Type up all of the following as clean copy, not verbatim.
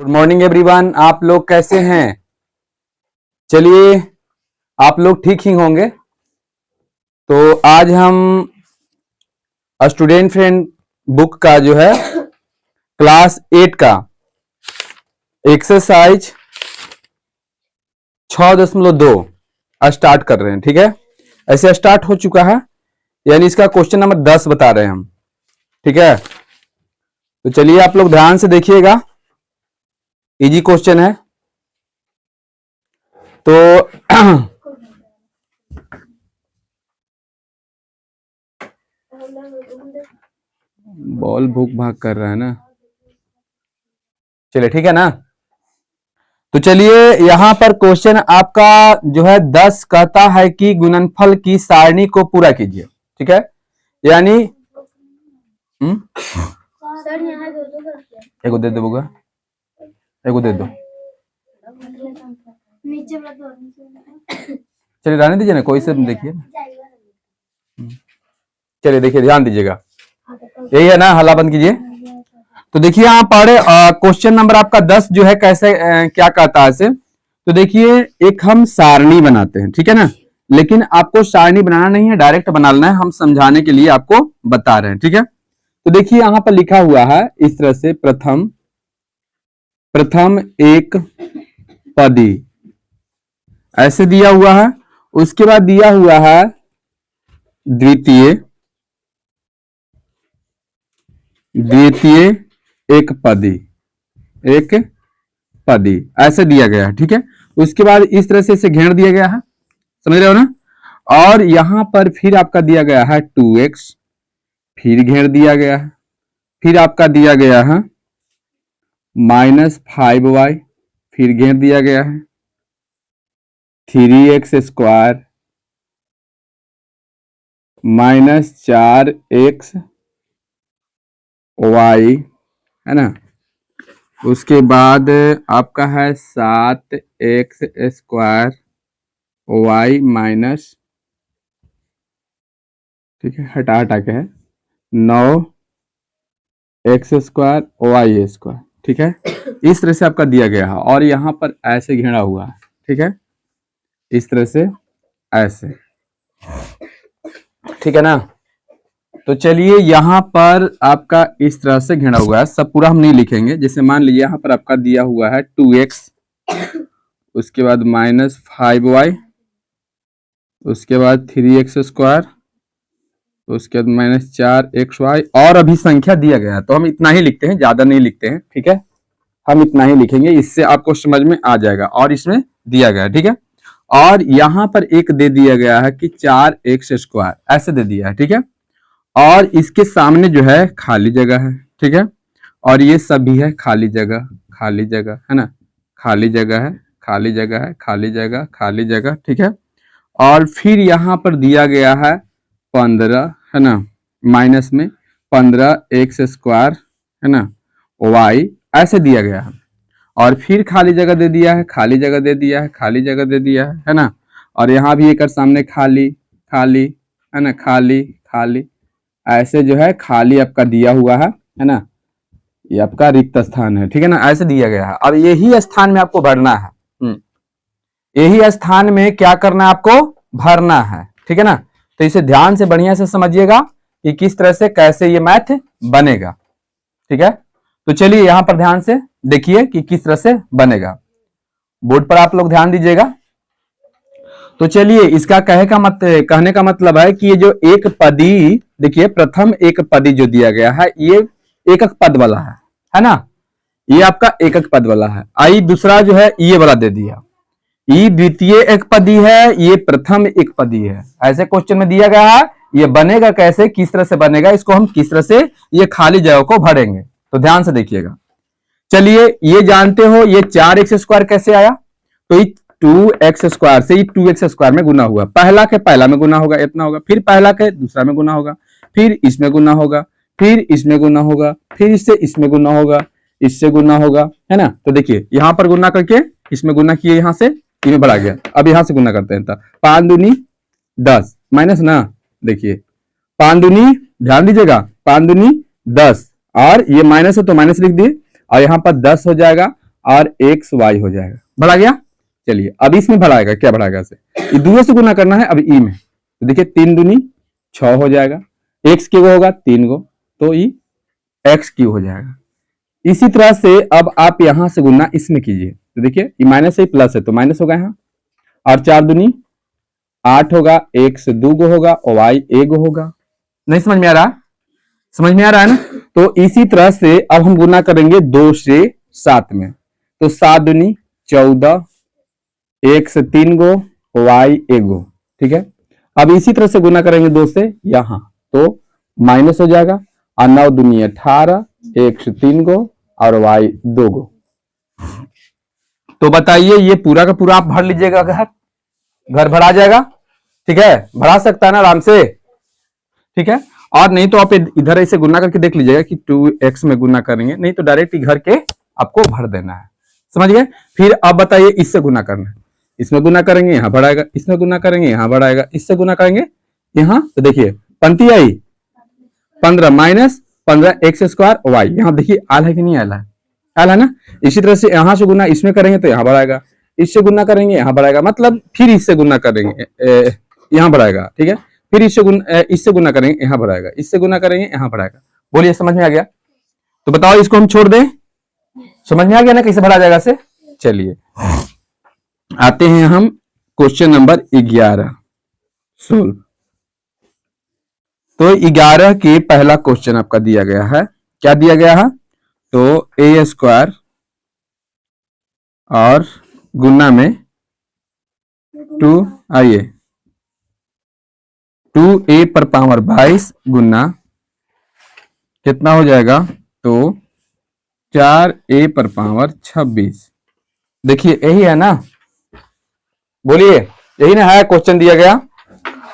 Good morning everyone. आप लोग कैसे हैं? चलिए, आप लोग ठीक ही होंगे। तो आज हम स्टूडेंट फ्रेंड बुक का जो है क्लास 8 का एक्सरसाइज 6.2 स्टार्ट कर रहे हैं। ठीक है, ऐसे स्टार्ट हो चुका है, यानी इसका क्वेश्चन नंबर 10 बता रहे हैं हम। ठीक है, तो चलिए आप लोग ध्यान से देखिएगा, इजी क्वेश्चन है। तो बॉल भूख भाग कर रहा है ना। चलिए ठीक है ना। तो चलिए यहां पर क्वेश्चन आपका जो है 10 कहता है कि गुणनफल की सारणी को पूरा कीजिए। ठीक है, यानी एगो दे दो बुआ, एगो दे दो। चलिए रहने दीजिए ना, कोई से देखिए। चलिए देखिए, ध्यान दीजिएगा, यही है ना। हल्ला बंद कीजिए। तो देखिए यहाँ पर क्वेश्चन नंबर आपका 10 जो है कैसे क्या कहता है इसे। तो देखिए, एक हम सारणी बनाते हैं, ठीक है ना, लेकिन आपको सारणी बनाना नहीं है, डायरेक्ट बना लेना है। हम समझाने के लिए आपको बता रहे हैं। ठीक है, तो देखिए यहाँ पर लिखा हुआ है इस तरह से, प्रथम एक पदी ऐसे दिया हुआ है। उसके बाद दिया हुआ है द्वितीय एक पदी ऐसे दिया गया है। ठीक है, उसके बाद इस तरह से इसे घेर दिया गया है, समझ रहे हो ना। और यहां पर फिर आपका दिया गया है 2x, फिर घेर दिया गया है, फिर आपका दिया गया है -5y, फिर घेर दिया गया है 3x² -4xy, है ना। उसके बाद आपका है 7x² y माइनस, ठीक है, हटा के है 9x² y²। ठीक है, इस तरह से आपका दिया गया है, और यहां पर ऐसे घेरा हुआ है। ठीक है, इस तरह से ऐसे, ठीक है ना। तो चलिए यहाँ पर आपका इस तरह से घेरा हुआ है, सब पूरा हम नहीं लिखेंगे। जैसे मान लीजिए यहाँ पर आपका दिया हुआ है 2x, उसके बाद -5y, उसके बाद 3x², उसके बाद -4xy, और अभी संख्या दिया गया है तो हम इतना ही लिखते हैं, ज्यादा नहीं लिखते हैं। ठीक है, हम इतना ही लिखेंगे, इससे आपको समझ में आ जाएगा। और इसमें दिया गया है, ठीक है, और यहां पर एक दे दिया गया है कि 4x² ऐसे दे दिया है। ठीक है, और इसके सामने जो है खाली जगह है। ठीक है, और ये सब भी है खाली जगह है ना, खाली जगह है, खाली जगह है, खाली जगह, खाली जगह। ठीक है, और फिर यहाँ पर दिया गया है 15, है ना, माइनस में 15x² है ना, y ऐसे दिया गया है, और फिर खाली जगह दे दिया है, खाली जगह दे दिया है, खाली जगह दे दिया है ना। और यहाँ भी एक सामने खाली है ना, खाली ऐसे जो है खाली आपका दिया हुआ है ना, ये आपका रिक्त स्थान है। ठीक है ना, ऐसे दिया गया है। अब यही स्थान में आपको भरना है, यही स्थान में क्या करना है, आपको भरना है। ठीक है ना, तो इसे ध्यान से बढ़िया से समझिएगा कि किस तरह से कैसे ये मैथ बनेगा। ठीक है, तो चलिए यहां पर ध्यान से देखिए कि किस तरह से बनेगा। बोर्ड पर आप लोग ध्यान दीजिएगा। तो चलिए, इसका कहने का मतलब है कि ये जो एक पदी, देखिए प्रथम एक पदी जो दिया गया है, ये एकक पद वाला है ना, ये आपका एकक पद वाला है। आई दूसरा जो है ये वाला दे दिया, ये द्वितीय एक पदी है, ये प्रथम एक पदी है। ऐसे क्वेश्चन में दिया गया है, ये बनेगा कैसे, किस तरह से बनेगा, इसको हम किस तरह से ये खाली जगह को भरेंगे। तो ध्यान से देखिएगा। चलिए, ये जानते हो ये 4x² कैसे आया, तो 2x² से 2x² में गुना हुआ, पहला के पहला में गुना होगा, इतना होगा, फिर पहला के दूसरा में गुना होगा, फिर इसमें गुना होगा, फिर इसमें गुना होगा, फिर इससे इसमें गुना होगा, इससे गुना होगा, है ना। तो देखिए यहां पर गुना करके इसमें गुना किए, यहां से इसमें बढ़ा गया। अब यहां से गुना करते हैं, 5 दूनी 10 माइनस ना, देखिए 5 दूनी, ध्यान दीजिएगा, 5 दूनी 10, और ये माइनस है तो माइनस लिख दिए, और यहाँ पर 10 हो जाएगा, और एक्स वाई हो जाएगा। बढ़ा गया। चलिए अब इसमें बढ़ाएगा, क्या बढ़ाएगा इसे, ये दूसरे से गुना करना है। अब ई में तो देखिए 3 दूनी 6 हो जाएगा, एक्स क्यों होगा 3 गो, तो ई एक्स क्यू हो जाएगा। इसी तरह से अब आप यहां से गुना इसमें कीजिए, तो देखिए ये माइनस है प्लस है तो माइनस होगा यहाँ, और 4 दूनी 8 होगा, एक्स 2 गो होगा और वाई 1 गो होगा। नहीं समझ में आ रहा, समझ में आ रहा है ना। तो इसी तरह से अब हम गुना करेंगे 2 से 7 में, तो 7 दूनी 14, एक्स 3 गो वाई 1 गो, ठीक है। अब इसी तरह से गुना करेंगे 2 से यहां, तो माइनस हो जाएगा, और 9 दूनी 18, एक्स 3 गो और वाई 2 गो। तो बताइए ये पूरा का पूरा आप भर लीजिएगा, घर भरा जाएगा, ठीक है, भरा सकता है ना आराम से, ठीक है। और नहीं तो आप इधर ऐसे गुना करके देख लीजिएगा कि 2x में गुना करेंगे, नहीं तो डायरेक्ट घर के आपको भर देना है, समझ गए। फिर अब बताइए इससे गुना करना है, इसमें गुना करेंगे यहां बढ़ाएगा, इसमें गुना करेंगे यहां बढ़ाएगा, इससे गुना करेंगे यहां, तो देखिए पंक्ति आई 15 माइनस 15 एक्स स्क्वायर वाई, यहां देखिए आल है कि नहीं आल है, आल है ना। इसी तरह से यहां से गुना इसमें करेंगे तो यहां बढ़ाएगा, इससे गुना करेंगे यहां बढ़ाएगा, मतलब फिर इससे गुना करेंगे यहां बढ़ाएगा, ठीक है। फिर इससे गुना करेंगे यहां बढ़ाएगा, इससे गुना करेंगे यहां बढ़ाएगा। बोलिए समझ में आ गया। तो बताओ इसको हम छोड़ दें, समझ में आ गया ना कैसे भरा जाएगा से। चलिए आते हैं हम क्वेश्चन नंबर 11 सोल्व। तो 11 के पहला क्वेश्चन आपका दिया गया है, क्या दिया गया है, तो ए स्क्वायर और गुना में 2 आइए 2a पर पावर 22 गुना कितना हो जाएगा, तो 4a पर पावर 26। देखिए यही है ना, बोलिए यही ना है क्वेश्चन दिया गया।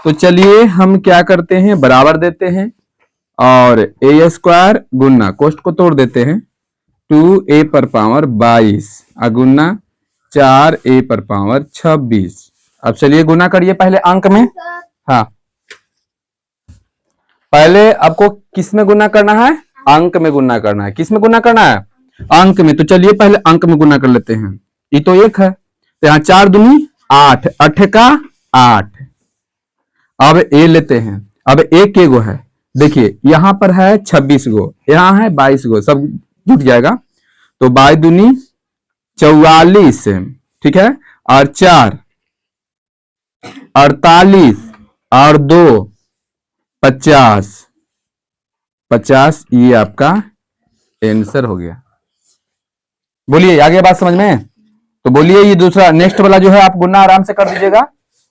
तो चलिए हम क्या करते हैं, बराबर देते हैं और ए स्क्वायर गुना कोष्ट को तोड़ देते हैं, 2a पर पावर 22 गुना 4a पर पावर 26। अब चलिए गुना करिए पहले अंक में, हाँ पहले आपको किस में गुना करना है, अंक में गुना करना है। किस में गुना करना है, अंक में। तो चलिए पहले अंक में गुना कर लेते हैं, ये तो 1 है, तो यहाँ 4 दूनी 8, 8 का 8। अब ए लेते हैं, अब एक गो है, देखिए यहां पर है 26 गो, यहां है 22 गो, सब जुट जाएगा, तो 22 दूनी 44, ठीक है, और 4 48 और 2 50, 50, ये आपका आंसर हो गया। बोलिए आगे बात समझ में। तो बोलिए ये दूसरा नेक्स्ट वाला जो है आप गुना आराम से कर दीजिएगा,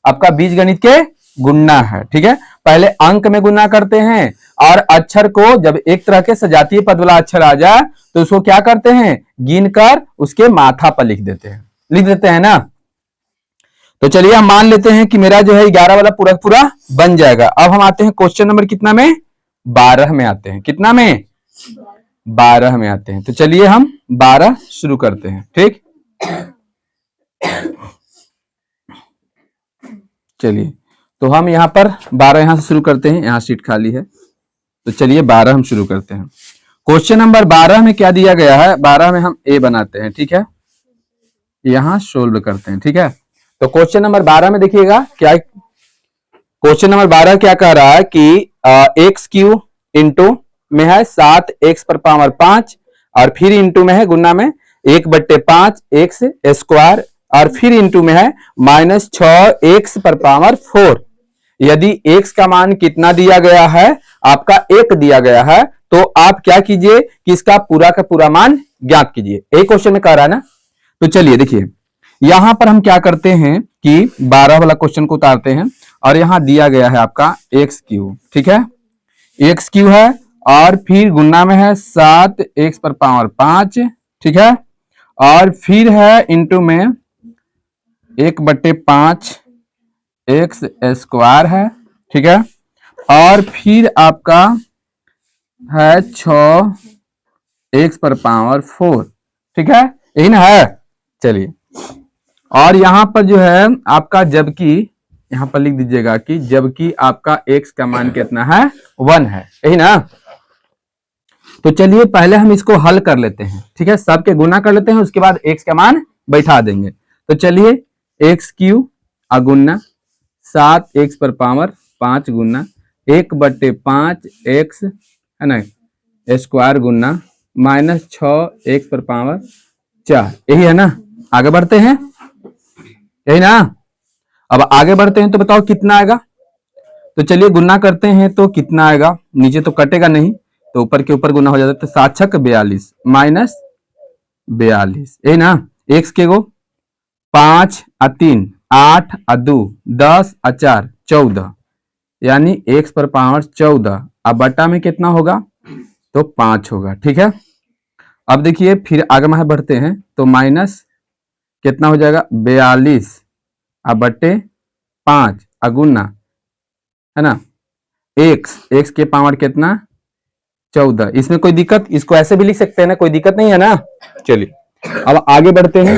आपका बीज गणित के गुना है, ठीक है। पहले अंक में गुना करते हैं और अक्षर को जब एक तरह के सजातीय पद वाला अक्षर आ जाए तो उसको क्या करते हैं, गिन कर उसके माथा पर लिख देते हैं ना। तो चलिए हम मान लेते हैं कि मेरा जो है 11 वाला पूरा पूरा बन जाएगा। अब हम आते हैं क्वेश्चन नंबर कितना में, 12 में आते हैं। कितना में, 12 में आते हैं। तो चलिए हम 12 शुरू करते हैं, ठीक। चलिए तो हम यहाँ पर 12 यहां से शुरू करते हैं, यहाँ सीट खाली है, तो चलिए 12 हम शुरू करते हैं। क्वेश्चन नंबर 12 में क्या दिया गया है, 12 में हम ए बनाते हैं, ठीक है, यहां सोल्व करते हैं, ठीक है। तो क्वेश्चन नंबर 12 में देखिएगा क्या, क्वेश्चन नंबर 12 क्या कह रहा है कि एक्स क्यू इंटू में है 7 एक्स पर पावर 5 और फिर इंटू में है गुना में 1/5 एक्स स्क्वायर और फिर इंटू में है -6 एक्स पर पावर 4। यदि एक्स का मान कितना दिया गया है, आपका 1 दिया गया है, तो आप क्या कीजिए कि इसका पूरा का पूरा मान ज्ञात कीजिए। एक क्वेश्चन में कह रहा है ना। तो चलिए देखिए यहां पर हम क्या करते हैं कि 12 वाला क्वेश्चन को उतारते हैं और यहां दिया गया है आपका एक्स क्यू, ठीक है, एक्स क्यू है और फिर गुना में है 7 एक्स पर पावर 5, ठीक है, और फिर है इंटू में 1/5 एक्स स्क्वायर है, ठीक है, और फिर आपका है 6 एक्स पर पावर 4, ठीक है, यही ना है। चलिए और यहां पर जो है आपका जबकि, यहां पर लिख दीजिएगा कि जबकि आपका एक्स का मान कितना है, 1 है, यही ना। तो चलिए पहले हम इसको हल कर लेते हैं, ठीक है, सबके गुना कर लेते हैं, उसके बाद x का मान बैठा देंगे। तो चलिए एक्स क्यू अगुना 7x पर पावर 5 गुना 1/5 x है ना स्क्वायर गुना -6 x पर पावर 4, यही है ना। आगे बढ़ते हैं, यही ना। अब आगे बढ़ते हैं तो बताओ कितना आएगा। तो चलिए गुना करते हैं तो कितना आएगा, नीचे तो कटेगा नहीं तो ऊपर के ऊपर गुना हो जाता है। तो 7 छक 42 -42, यही ना। x के गो 5 और 3 8 और 2 10 और 4 14, यानी x पर पावर 14। अब बटा में कितना होगा, तो 5 होगा, ठीक है। अब देखिए फिर आगे में बढ़ते हैं तो माइनस कितना हो जाएगा 42 अब बटे 5 अगुना है ना x के पावर कितना 14। इसमें कोई दिक्कत, इसको ऐसे भी लिख सकते हैं ना, कोई दिक्कत नहीं है ना। चलिए अब आगे बढ़ते हैं,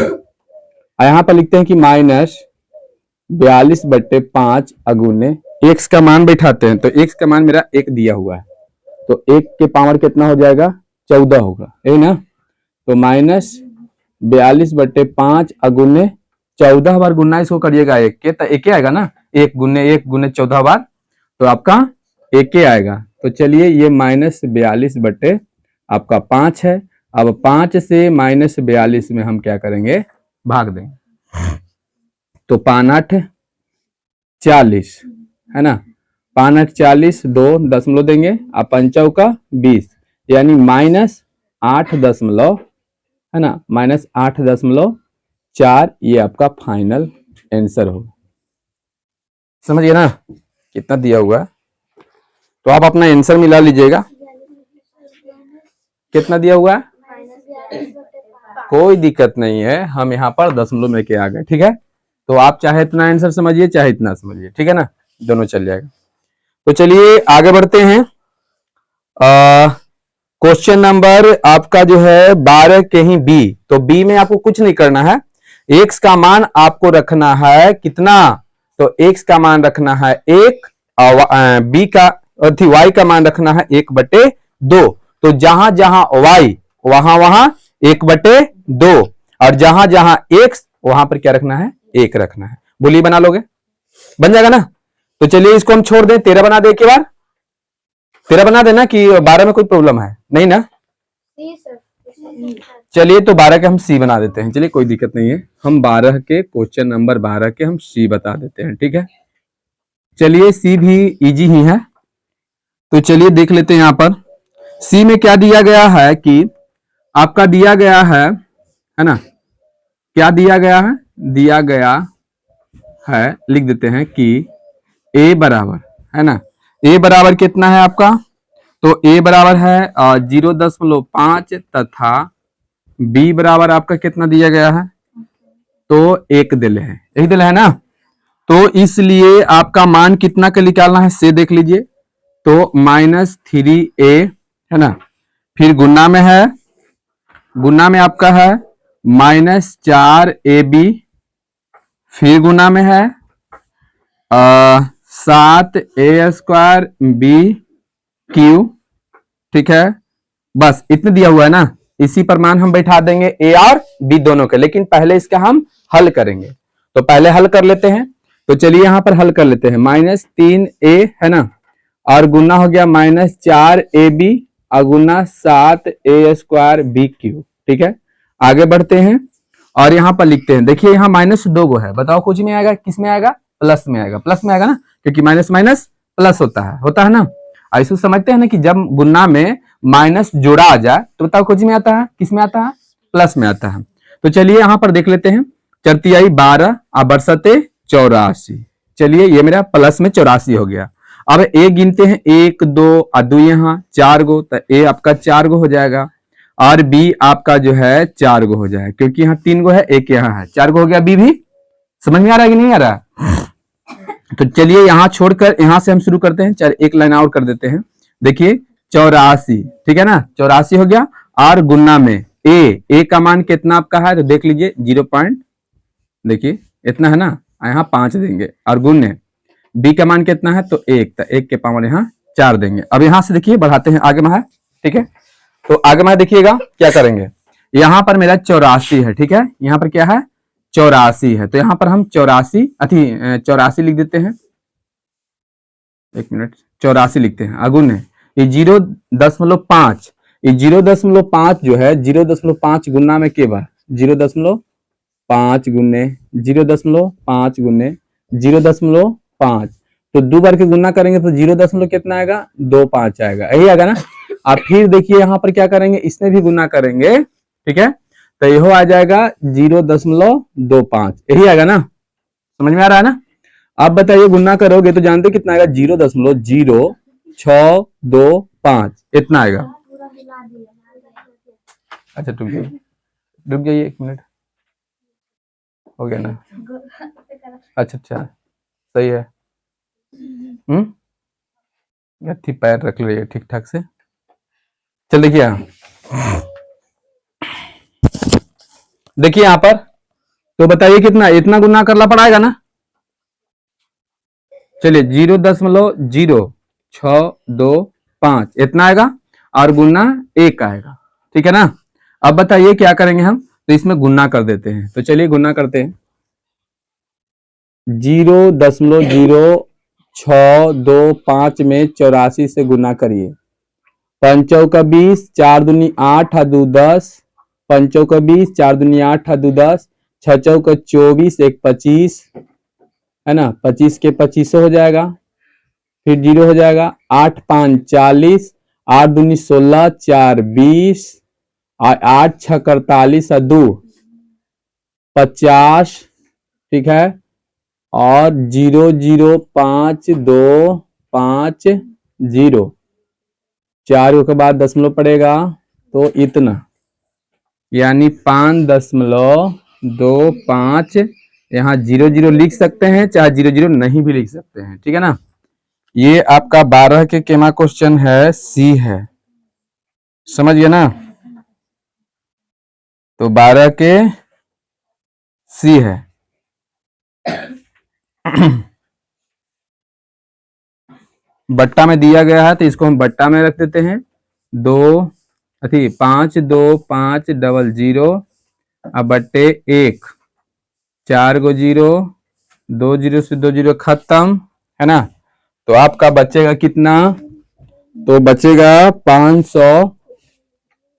यहां पर लिखते हैं कि -42/5 अगुने x का मान बैठाते हैं। तो x का मान मेरा 1 दिया हुआ है, तो 1 के पावर कितना हो जाएगा 14 होगा, यही ना। तो -42/5 अगुने 14 बार गुना इसको करिएगा 1 के, तो 1 आएगा ना, 1 गुने 14 बार, तो आपका 1 आएगा। तो चलिए ये -42 बटे आपका 5 है। अब 5 से -42 में हम क्या करेंगे, भाग देंगे। तो 5 8 40 है ना, 5 8 40 2 दशमलव देंगे, अब 5 का 20, यानी -8 दशमलव है ना, -8.4, ये आपका फाइनल आंसर होगा। समझिए ना कितना दिया हुआ है। तो आप अपना आंसर मिला लीजिएगा, कितना दिया हुआ है, कोई दिक्कत नहीं है, हम यहाँ पर दशमलव में के आ गए, ठीक है। तो आप चाहे इतना आंसर समझिए चाहे इतना समझिए, ठीक है ना, दोनों चल जाएगा। तो चलिए आगे बढ़ते हैं। क्वेश्चन नंबर आपका जो है 12 के ही बी। तो बी में आपको कुछ नहीं करना है, x का मान आपको रखना है कितना, तो x का मान रखना है 1 और बी का y का मान रखना है 1/2। तो जहां जहां y वहां वहां 1/2, और जहां जहां x वहां पर क्या रखना है 1 रखना है। बोलिए बना लोगे, बन जाएगा ना। तो चलिए इसको हम छोड़ दें, 13 बना दे, एक बार 13 बना देना कि 12 में कोई प्रॉब्लम है नहीं ना। चलिए तो 12 के हम सी बना देते हैं, चलिए कोई दिक्कत नहीं है, हम 12 के क्वेश्चन नंबर 12 के हम सी बता देते हैं, ठीक है। चलिए सी भी इजी ही है, तो चलिए देख लेते हैं। यहां पर सी में क्या दिया गया है कि आपका दिया गया है ना, क्या दिया गया है, दिया गया है, लिख देते हैं कि a बराबर है ना, a बराबर कितना है आपका, तो a बराबर है 0.5 तथा b बराबर आपका कितना दिया गया है, तो 1 दिल है, यही दिल है ना। तो इसलिए आपका मान कितना का निकालना है से देख लीजिए, तो -3a है ना, फिर गुना में है, गुना में आपका है -4ab, फिर गुना में है 7a² bq, ठीक है। बस इतने दिया हुआ है ना, इसी पर मान हम बैठा देंगे a और b दोनों के, लेकिन पहले इसका हम हल करेंगे। तो पहले हल कर लेते हैं, तो चलिए यहां पर हल कर लेते हैं। -3a है ना, और गुना हो गया -4ab और गुना 7a² bq, ठीक है। आगे बढ़ते हैं और यहां पर लिखते हैं, देखिए यहां -2 गो है, बताओ कुछ में आएगा, किस में आएगा, प्लस में आएगा, प्लस में आएगा ना, क्योंकि माइनस माइनस प्लस होता है ना। ऐसे समझते हैं ना कि जब गुना में माइनस जोड़ा आ जाए तो बताओ कुछ में आता है, किस में आता है, प्लस में आता है। तो चलिए यहां पर देख लेते हैं, 4 12 और बरसते 84, चलिए ये मेरा प्लस में 84 हो गया। अब ए गिनते हैं, 1 2 और 2 यहाँ 4 गो, तो ए आपका 4 गो हो जाएगा, और बी आपका जो है 4 गो हो जाएगा, क्योंकि यहाँ 3 गो है, एक यहाँ है, 4 गो हो गया। बी भी समझ में आ रहा है कि नहीं आ रहा है। तो चलिए यहां छोड़कर यहां से हम शुरू करते हैं, चल एक लाइन और कर देते हैं। देखिए 84, ठीक है ना, 84 हो गया, और गुना में ए का मान कितना आपका है, तो देख लीजिए 0. देखिए इतना है ना, यहाँ 5 देंगे, और गुने बी का मान कितना है, तो 1, तो 1 के पावर यहाँ 4 देंगे। अब यहां से देखिए बढ़ाते हैं आगे में है, ठीक है। तो आगे मैं देखिएगा क्या करेंगे। यहां पर मेरा 84 है, ठीक है, यहां पर क्या है 84 है, तो यहां पर हम 84 लिख देते हैं, 1 मिनट, 84 लिखते हैं, अगुण है ये 0.5, ये 0.5 जो है 0.5 गुना में के बार 0.5 गुने 0.5 गुने 0.5, तो 2 बार के गुना करेंगे तो 0 कितना आएगा 25 आएगा, यही आएगा ना। अब फिर देखिए यहाँ पर क्या करेंगे, इसमें भी गुना करेंगे, ठीक है, तो यह आ जाएगा 0.25, यही आएगा ना, समझ में आ रहा है ना। आप बताइए गुना करोगे तो जानते कितना आएगा 0.0625 इतना आएगा। अच्छा रुक जाइए 1 मिनट, हो गया ना, अच्छा सही है। गट्ठी पैर रख लीजिए ठीक ठाक से। चल देखिए यहाँ पर, तो बताइए कितना, इतना गुना करना पड़ेगा ना। चलिए 0.0625 इतना आएगा और गुना 1 आएगा, ठीक है ना। अब बताइए क्या करेंगे हम, तो इसमें गुना कर देते हैं, तो चलिए गुना करते हैं। 0.0625 में 84 से गुना करिए, 5 चौका 20, 4 दूनी 8, 2 10, 5 चौका 20, 4 दूनी 8, 2 10, 6 चौका 24, 1 25 है ना, 25 के 25 हो जाएगा, फिर 0 हो जाएगा, 8 5 40, 8 दूनी 16, 4 20, 8 6 48, 2 50, ठीक है, और 0.525 4 के बाद दशमलव पड़ेगा तो इतना, यानी 5.25, यहाँ 0 लिख सकते हैं, चाहे 0 नहीं भी लिख सकते हैं, ठीक है ना। ये आपका 12 के केमा क्वेश्चन है, सी है, समझ गए ना, तो 12 के सी है। बट्टा में दिया गया है तो इसको हम बट्टा में रख देते हैं, 5 2 5 00 अब बट्टे 1, 4 को 0, 2 0 से 2 0 खत्म है ना, तो आपका बचेगा कितना, तो बचेगा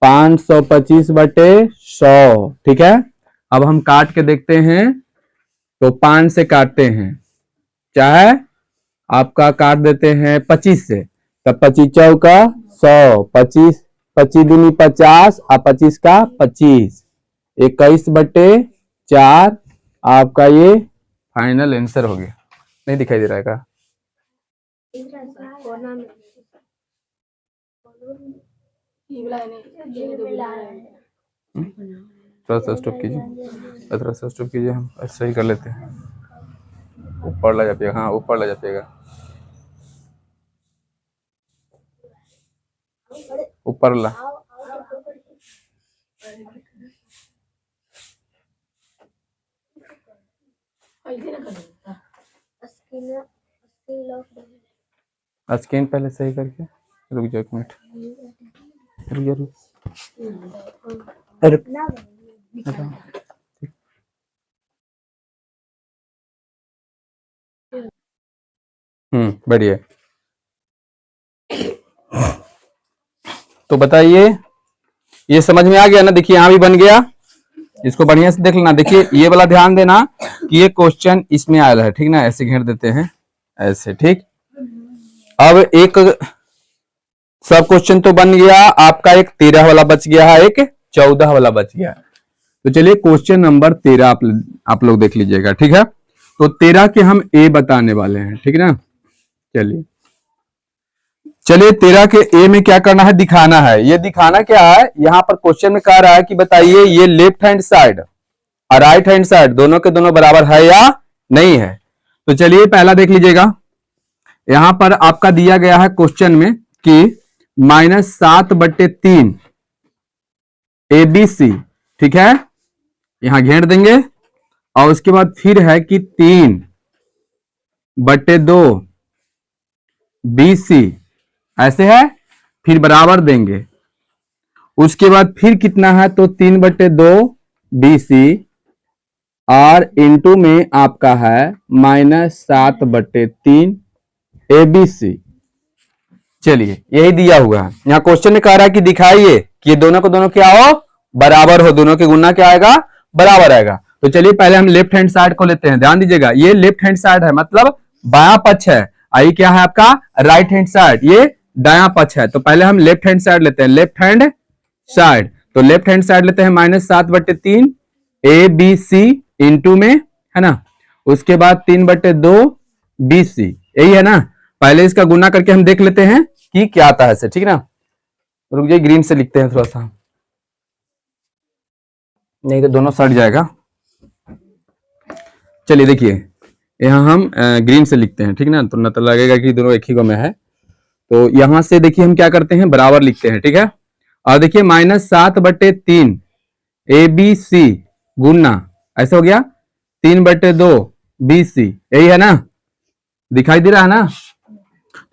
525 बटे 100, ठीक है। अब हम काट के देखते हैं, तो 5 से काटते हैं, चाहे आपका काट देते हैं 25 से, तब 25 चौका 100, 25 25 दूनी 50 और 25 का 25, 21 बटे 4 आपका ये फाइनल आंसर हो गया। नहीं दिखाई दे रहा है का, थोड़ा सा स्टॉप कीजिए, हम ऐसा ही कर लेते हैं, ऊपर ला जाइएगा, हाँ ऊपर ला जाइएगा, ऊपर ला, स्क्रीन पहले सही करके, रुक जाओ 1 मिनट, बढ़िया। तो बताइए ये समझ में आ गया ना, देखिए यहां भी बन गया, इसको बढ़िया से देख लेना। देखिए ये वाला ध्यान देना कि ये क्वेश्चन इसमें आया है, ठीक ना, ऐसे घेर देते हैं ऐसे, ठीक। अब एक सब क्वेश्चन तो बन गया आपका, एक 13 वाला बच गया है, एक 14 वाला बच गया। तो चलिए क्वेश्चन नंबर 13 आप लोग देख लीजिएगा, ठीक है। तो 13 के हम ए बताने वाले हैं, ठीक है ना। चलिए 13 के ए में क्या करना है, दिखाना है। ये दिखाना क्या है, यहां पर क्वेश्चन में कह रहा है कि बताइए ये लेफ्ट हैंड साइड और राइट हैंड साइड दोनों के दोनों बराबर है या नहीं है। तो चलिए पहला देख लीजिएगा, यहां पर आपका दिया गया है क्वेश्चन में कि -7/3 ABC, ठीक है, यहां घेर देंगे, और उसके बाद फिर है कि 3/2 BC, ऐसे है, फिर बराबर देंगे, उसके बाद फिर कितना है, तो 3/2 BC और इंटू में आपका है -7/3 ABC। चलिए यही दिया हुआ है। यहाँ क्वेश्चन में कह रहा है कि दिखाइए कि ये दोनों को दोनों क्या हो, बराबर हो, दोनों के गुना क्या आएगा, बराबर आएगा। तो चलिए पहले हम लेफ्ट हैंड साइड को लेते हैं। ध्यान दीजिएगा, ये लेफ्ट हैंड साइड है, मतलब बायां पक्ष है। आई क्या है आपका, राइट हैंड साइड, ये दायां पक्ष है। तो पहले हम लेफ्ट हैंड साइड लेते हैं, लेफ्ट हैंड साइड। तो लेफ्ट हैंड साइड लेते हैं -7/3 ABC इंटू में, है ना, उसके बाद 3/2 BC, यही है ना। पहले इसका गुना करके हम देख लेते हैं कि क्या आता है इसे, ठीक है ना। रुक जाइए, ग्रीन से लिखते हैं थोड़ा सा, नहीं तो दोनों सट जाएगा। चलिए देखिए, यहां हम ग्रीन से लिखते हैं, ठीक है ना, तो न तो लगेगा कि दोनों एक ही को में है। तो यहां से देखिए हम क्या करते हैं, बराबर लिखते हैं, ठीक है। और देखिए -7/3 ABC गुना ऐसा हो गया 3/2 BC, यही है ना, दिखाई दे रहा है ना।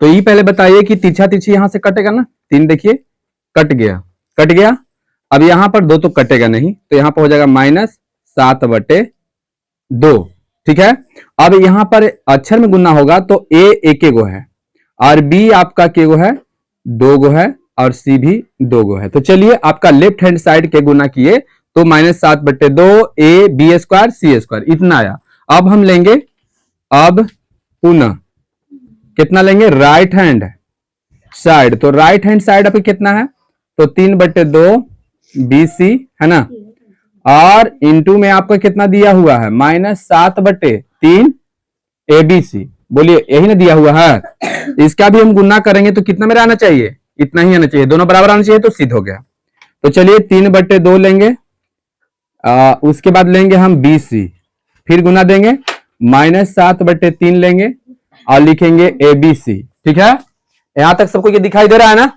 तो ये पहले बताइए कि तिरछा तिरछी यहां से कटेगा ना, 3 देखिए कट गया, कट गया। अब यहां पर 2 तो कटेगा नहीं, तो यहां पर हो जाएगा -7/2, ठीक है। अब यहां पर अक्षर में गुना होगा तो A एक गो है और B आपका के गो है, 2 गो है, और C भी 2 गो है। तो चलिए आपका लेफ्ट हैंड साइड के गुना किए तो -7/2 AB² C² इतना आया। अब हम लेंगे, अब पुनः कितना लेंगे, राइट हैंड साइड। तो राइट हैंड साइड पे कितना है, तो 3/2 BC, है ना, और इंटू में आपका कितना दिया हुआ है, -7/3 ABC। बोलिए यही ना दिया हुआ है। इसका भी हम गुना करेंगे तो कितना मेरा आना चाहिए, इतना ही आना चाहिए, दोनों बराबर आना चाहिए, तो सिद्ध हो गया। तो चलिए 3/2 लेंगे, उसके बाद लेंगे हम BC, फिर गुना देंगे, -7/3 लेंगे और लिखेंगे ABC, ठीक है। यहां तक सबको ये दिखाई दे रहा है ना।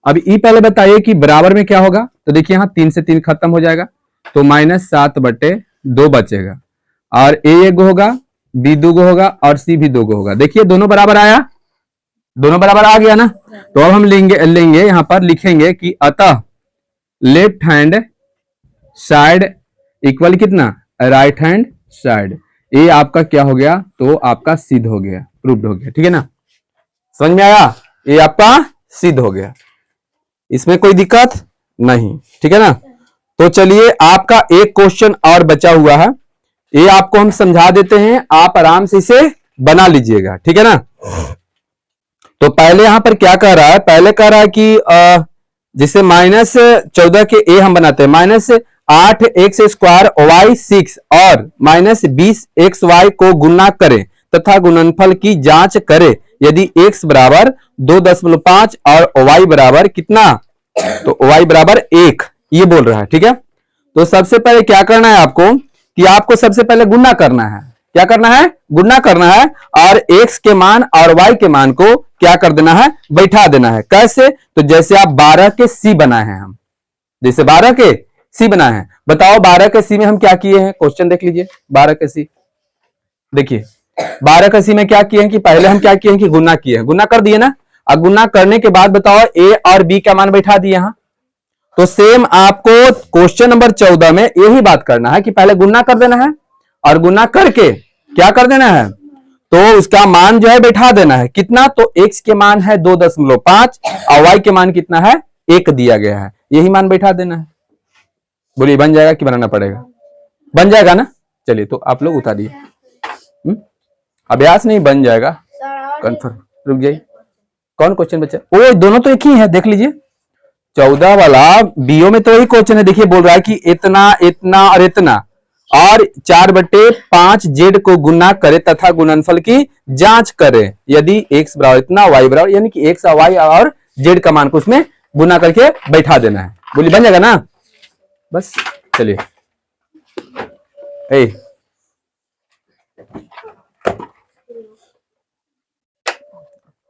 अब ई पहले बताइए कि बराबर में क्या होगा। तो देखिए यहां 3 से 3 खत्म हो जाएगा, तो -7/2 बचेगा, और A एक गो होगा, B 2 गो होगा, और C भी 2 गो होगा। देखिए दोनों बराबर आया, दोनों बराबर आ गया ना। तो अब हम लेंगे यहां पर लिखेंगे कि अतः लेफ्ट हैंड साइड इक्वल कितना, राइट हैंड साइड। ये आपका क्या हो गया, तो आपका सिद्ध हो गया, प्रूव्ड हो गया, ठीक है ना। समझ में आया, ये आपका सिद्ध हो गया, इसमें कोई दिक्कत नहीं, ठीक है ना। तो चलिए आपका एक क्वेश्चन और बचा हुआ है, ये आपको हम समझा देते हैं, आप आराम से इसे बना लीजिएगा, ठीक है ना। तो पहले यहां पर क्या कह रहा है, पहले कह रहा है कि जिसे -14 के A हम बनाते हैं, -8x² y6 और -20xy को गुना करें तथा गुणनफल की जांच करें। यदि x बराबर 2.5 और y बराबर कितना, तो y बराबर 1, ये बोल रहा है, ठीक है। तो सबसे पहले क्या करना है आपको, कि आपको सबसे पहले गुना करना है। क्या करना है, गुना करना है, और x के मान और y के मान को क्या कर देना है, बैठा देना है। कैसे, तो जैसे आप 12 के C बनाए हैं, हम जैसे 12 के C बनाए हैं। बताओ 12 के C में हम क्या किए हैं, क्वेश्चन देख लीजिए। 12 के C देखिए, 12 के C में क्या किए हैं कि पहले हम क्या किए हैं कि गुना किए हैं, गुना कर दिए ना। अब गुना करने के बाद बताओ A और B का मान बैठा दिए यहां। तो सेम आपको क्वेश्चन नंबर 14 में यही बात करना है कि पहले गुना कर देना है, और गुना करके क्या कर देना है, तो उसका मान जो है बैठा देना है। कितना, तो x के मान है 2.5 और y के मान कितना है, 1 दिया गया है, यही मान बैठा देना है। बोलिए बन जाएगा कि बनाना पड़ेगा, बन जाएगा ना। चलिए तो आप लोग उतारिए, अभ्यास नहीं बन जाएगा कंफर्म। रुक जाइए, कौन क्वेश्चन बचा, ओ दोनों तो एक ही है, देख लीजिए 14 वाला बीओ में तो यही क्वेश्चन है। देखिए बोल रहा है कि इतना इतना और इतना और 4/5 जेड को गुना करे तथा गुणनफल की जांच करे। यदि x बराबर इतना, y बराबर, यानी कि x और y और z का मान को उसमें गुना करके बैठा देना है। बोलिए बन जाएगा ना, बस। चलिए